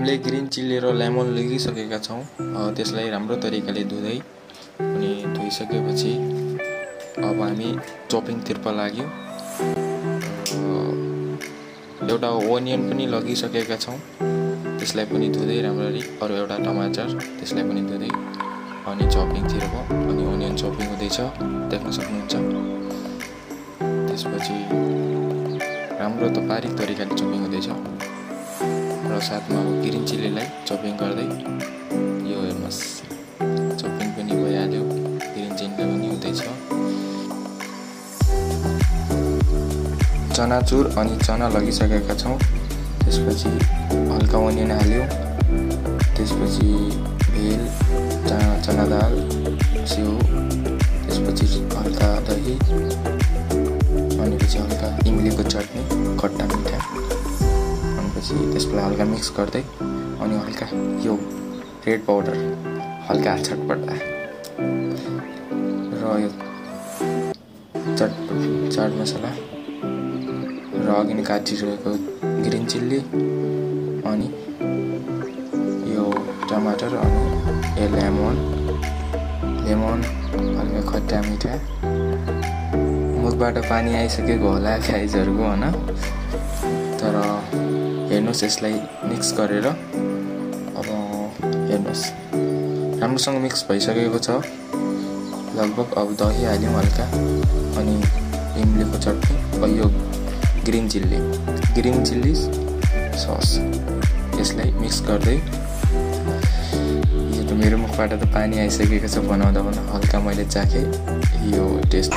हामीले green chilli र lemon लिइसकेका छौँ। त्यसलाई राम्रो तरिकाले धुँदै अनि धोइसकेपछि अब हामी चपिङतर्फ लाग्यौँ। एउटा ओनियन पनि लगिसकेका छौँ, त्यसलाई पनि धुँदै राम्ररी। अरू एउटा टमाटर, त्यसलाई पनि धुँदै अनि चपिङतर्फ अनि ओनियन चपिङ हुँदैछ, देख्न सक्नुहुन्छ। त्यसपछि राम्रो त बारीक तरिकाले चपिङ हुँदैछ र साथमा अब ग्रिन चिल्लीलाई चपिङ गर्दै यो हेर्नुहोस् चपिङ पनि भइहाल्यो, ग्रिन चिल्ली पनि हुँदैछ। चनाचुर अनि चना लगिसकेका छौँ। त्यसपछि हल्का ओनियन हाल्यो, त्यसपछि भेल, चना दाल, स्यौ, त्यसपछि हल्का दही अनि पछि हल्का इमलीको चटनी, खट्टा मिठा। पछि त्यसलाई हल्का मिक्स गर्दै अनि हल्का यो रेड पाउडर, हल्का चटपटा र यो चाट मसला र अघि नै काटिरहेको ग्रिन चिल्ली अनि यो टमाटर अनि यो लेमन हल्का खट्टा मिठा। मुखबाट पानी आइसकेको होला गाइजहरूको होइन, तर हेर्नुहोस् यसलाई मिक्स गरेर अब हेर्नुहोस् राम्रोसँग मिक्स भइसकेको छ लगभग। अब दही हाल्यौँ हल्का अनि इमलीको चटनी, यो ग्रिन चिल्ली सस, यसलाई मिक्स गर्दै यो त मेरो मुखबाट त पानी आइसकेको छ बनाउँदा हल्का मैले चाखेँ यो टेस्ट